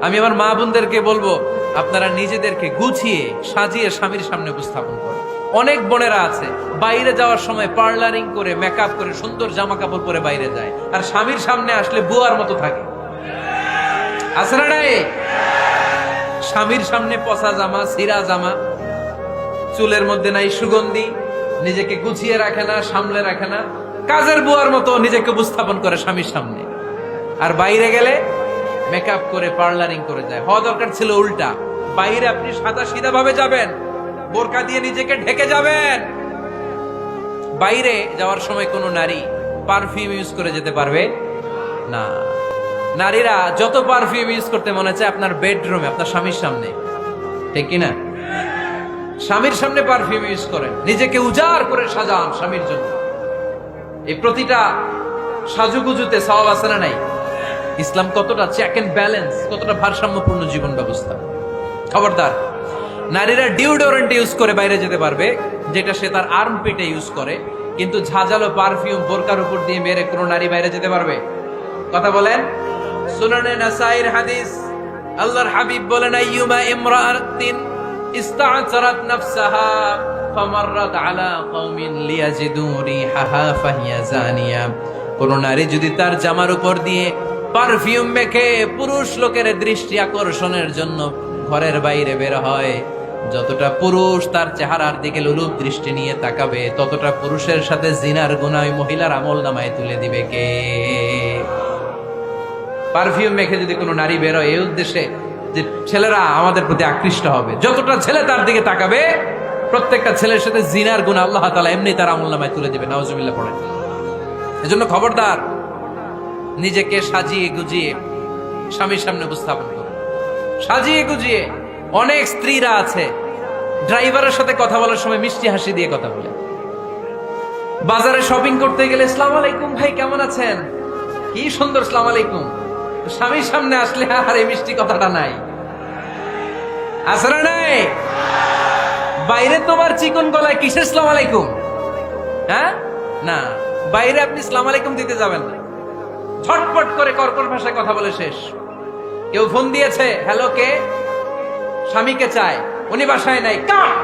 আমি আমার মা বোনদেরকে বলবো, আপনারা নিজেদেরকে গুছিয়ে সাজিয়ে স্বামীর সামনে উপস্থাপন করুন। অনেক বোনেরা আছে বাইরে যাওয়ার সময় পার্লারিং করে মেকআপ করে সুন্দর জামা কাপড় পরে বাইরে যায়, আর স্বামীর সামনে আসলে বুয়ার মতো থাকে। আছে না নাই? স্বামীর সামনে পচা জামা, ছিঁড়া জামা, চুলের মধ্যে নাই সুগন্ধি, নিজেকে গুছিয়ে রাখে না, সামলে রাখে না, কাজের বুয়ার মতো নিজেকে উপস্থাপন করে স্বামীর সামনে। আর বাইরে গেলে মেকআপ করে পার্লারিং করে যায়। হওয়া দরকার ছিল উল্টা, বাইরে আপনি সাদা সিধা ভাবে যাবেন, বোরকা দিয়ে নিজেকে ঢেকে যাবেন। বাইরে যাওয়ার সময় কোনো নারী পারফিউম ইউজ করে যেতে পারবে না। নারীরা যত পারফিউম ইউজ করতে মনে চায় আপনার বেডরুমে, আপনার স্বামীর সামনে, ঠিক কিনা? স্বামীর সামনে পারফিউম ইউজ করেন, নিজেকে উজাড় করে সাজান স্বামীর জন্য। এই প্রতিটা সাজুগুজুতে সওয়াব আছে না নাই? ইসলাম কতটা চেক এন্ড ব্যালেন্স, কতটা ভারসাম্যপূর্ণ জীবন ব্যবস্থা। খবরদার, নারীরা ডিওডোরেন্ট ইউজ করে বাইরে যেতে পারবে, যেটা সে তার আর্মপিটে ইউজ করে, কিন্তু ঝাঁঝালো পারফিউম বোরকার উপর দিয়ে মেরে কোনো নারী বাইরে যেতে পারবে? কথা বলেন। সুনানে নাসাইর হাদিস, আল্লাহর হাবিব বলেন, আইয়ুমা ইমরাআতিন ইস্তা'জারাত নাফসাহা ফামাররাত আলা কওমিন লিয়াজিদু রিহাহা ফাহিয়া জানিয়া। কোন নারী যদি তার জামার উপর দিয়ে পারফিউম মেখে পুরুষ লোকের দৃষ্টি আকর্ষণের জন্য ঘরের বাইরে বের হয়, যতটা পুরুষ তার চেহারার দিকে লোলুপ দৃষ্টি নিয়ে তাকাবে, ততটা পুরুষের সাথে জিনার গুনাহ ওই মহিলার আমলনামায় তুলে দিবে কে? পারফিউম মেখে যদি কোনো নারী বের হয় এই উদ্দেশ্যে যে ছেলেরা আমাদের প্রতি আকৃষ্ট হবে, যতটা ছেলে তার দিকে তাকাবে, প্রত্যেকটা ছেলের সাথে জিনার গুনাহ আল্লাহ তাআলা এমনি তার আমলনামায় তুলে দিবে। নাউজুবিল্লাহ পড়েন। এজন্য খবরদার, নিজেকে সাজিয়ে গুজিয়ে স্বামীর সামনে উপস্থাপন করুন, সাজিয়ে গুজিয়ে। অনেক স্ত্রীরা আছে ড্রাইভারের সাথে কথা বলার সময় মিষ্টি হাসি দিয়ে কথা বলে। বাজারে শপিং করতে গেলে আসসালামু আলাইকুম ভাই, কেমন আছেন? কি সুন্দর আসসালামু আলাইকুম। স্বামীর সামনে আসলে আর এই মিষ্টি কথাটা নাই। আছে না নাই? বাইরে তোমার চিকন গলায় কিসের আসসালামু আলাইকুম? হ্যাঁ না, বাইরে আপনি আসসালামু আলাইকুম দিতে যাবেন না, ঝটপট করে কর্কশ ভাষায় কথা বলে শেষ। কেউ ফোন দিয়েছে, হ্যালো কে? স্বামীকে চায়, উনি বাসায় নাই, কাট।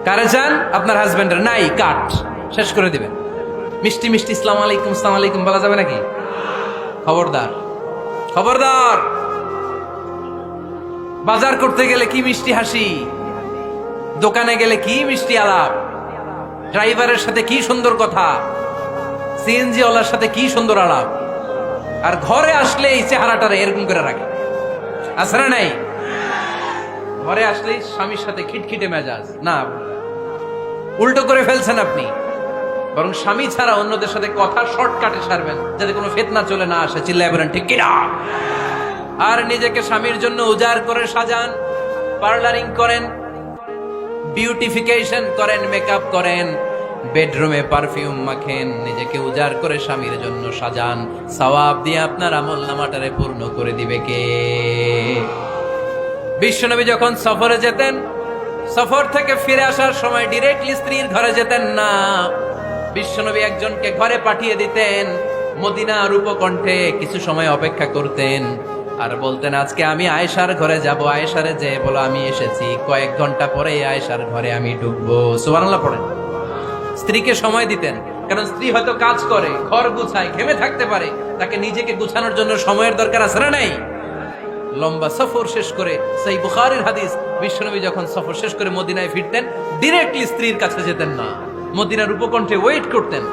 কারে চান? আপনার হাজবেন্ডের নাই, কাট, শেষ করে দিবেন। মিষ্টি মিষ্টি আসসালামু আলাইকুম আসসালামু আলাইকুম বলা যাবে নাকি? খবরদার, খবরদার। বাজার করতে গেলে কি মিষ্টি হাসি, দোকানে গেলে কি মিষ্টি আলাপ, ড্রাইভারের সাথে কি সুন্দর কথা, সিএনজি ওয়ালার সাথে কি সুন্দর আলাপ, আর ঘরে আসলে এই চেহারাটারে এরকম করে রাখে। আছে না নাই? ঘরে আসলেই স্বামীর সাথে খিটখিটে মেজাজ। না, উল্টো করে ফেলছেন আপনি। বরং স্বামী ছাড়া অন্যদের সাথে কথা শর্টকাটে সারবেন, যাতে কোনো ফিতনা চলে না আসে। চিল্লায় বলেন ঠিক কিনা? আর নিজেকে স্বামীর জন্য উজাড় করে সাজান, পার্লারিং করেন, বিউটিফিকেশন করেন, মেকআপ করেন, বেডরুমে পারফিউম মাখেন, নিজেকে উজাড় করে স্বামীর জন্য সাজান। সওয়াব দিয়ে আপনার আমলনামাটারে পূর্ণ করে দিবে কে? বিশ্বনবী যখন সফরে যেতেন, সফর থেকে ফিরে আসার সময় ডিরেক্টলি স্ত্রীর ঘরে যেতেন না। বিশ্বনবী একজনকে ঘরে পাঠিয়ে দিতেন, মদিনার উপকণ্ঠে কিছু সময় অপেক্ষা করতেন, আর বলতেন আজকে আমি আয়েশার ঘরে যাব। আয়েশারে যে বলো আমি এসেছি, কয়েক ঘন্টা পরে আয়েশার ঘরে আমি ঢুকবো। সুবহানাল্লাহ পড়েন। স্ত্রীকে সময় দিতেন, কারণ স্ত্রী হয়তো কাজ করে, ঘর গুছায়, ঘেমে থাকতে পারে, তাকে নিজেকে গুছানোর জন্য সময়ের দরকার আছে না নাই? লম্বা সফর শেষ করে, সেই বুখারীর হাদিস, বিশ্বনবী যখন সফর শেষ করে মদিনায় ফিরতেন, ডিরেক্টলি স্ত্রীর কাছে যেতেন না, মদিনার উপকণ্ঠে ওয়েট করতেন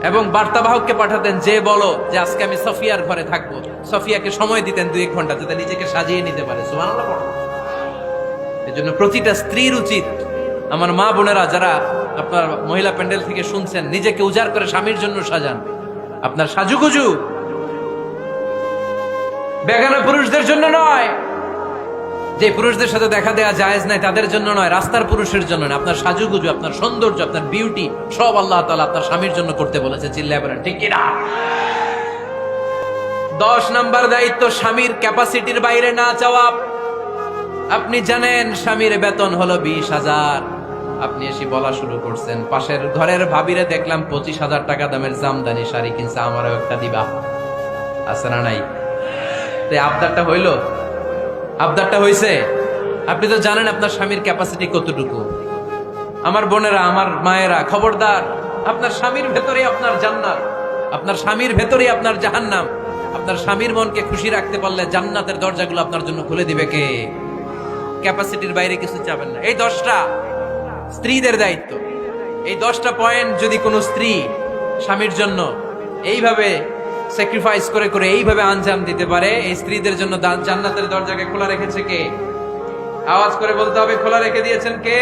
এবং বার্তাবাহককে পাঠাতেন, যে বলো যে আজকে আমি সফিয়ার ঘরে থাকবো। সফিয়াকে সময় দিতেন 2-1 ঘন্টা, যাতে নিজেকে সাজিয়ে নিতে পারে। সুবহানাল্লাহ পড়ো। এজন্য প্রতিটা স্ত্রীর উচিত, আমার মা বোনেরা যারা আপনার মহিলা প্যান্ডেল থেকে শুনছেন, নিজেকে উজাড় করে স্বামীর জন্য সাজান। আপনার সাজুগুজু বেগানা পুরুষদের জন্য নয়, যে পুরুষদের সাথে দেখা দেয়া জায়েজ নাই তাদের জন্য নয়, রাস্তার পুরুষের জন্য নয়। আপনার সাজুগুজু, আপনার সৌন্দর্য, আপনার বিউটি সব আল্লাহ তাআলা আপনার স্বামীর জন্য করতে বলেছে। চিল্লায় বলেন ঠিক কিনা? 10 নাম্বার দায়িত্ব, স্বামীর ক্যাপাসিটির বাইরে না যাওয়া। আপনি জানেন স্বামীর বেতন হলো 20,000, আপনি এসে বলা শুরু করছেন, পাশের ঘরের ভাবিরে দেখলাম 25,000 টাকা দামের জামদানি শাড়ি কিনছে, আমারও একটা দিবা। আছে না নাই? তো আবদারটা হইল, আবদারটা হইছে। আপনি তো জানেন আপনার স্বামীর ক্যাপাসিটি কতটুকু। আমার বোনেরা, আমার মায়েরা, খবরদার, আপনার স্বামীর ভেতরে আপনার জান্নাত, আপনার স্বামীর ভেতরে আপনার জাহান্নাম। আপনার স্বামীর মনকে খুশি রাখতে পারলে জান্নাতের দরজাগুলো আপনার জন্য খুলে দিবে কে? ক্যাপাসিটির বাইরে কিছু চাবেন না। এই 10টা স্ত্রীদের দায়িত্ব। এই 10টা পয়েন্ট যদি কোনো স্ত্রী স্বামীর জন্য এইভাবে স্যাক্রিফাইস করে করে এইভাবে আঞ্জাম দিতে পারে, এই স্ত্রীদের জন্য জান্নাতের দরজাকে খোলা রেখেছে কে? আওয়াজ করে বলতে হবে, খোলা রেখে দিয়েছেন কে?